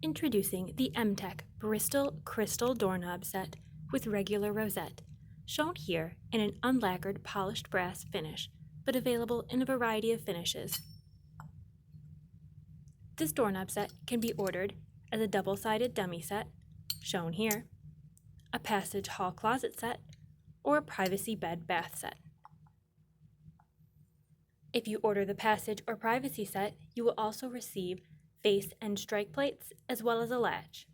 Introducing the Emtek Bristol Crystal Doorknob Set with regular rosette, shown here in an unlacquered polished brass finish, but available in a variety of finishes. This doorknob set can be ordered as a double-sided dummy set, shown here, a passage hall closet set, or a privacy bed bath set. If you order the passage or privacy set, you will also receive face and strike plates as well as a latch.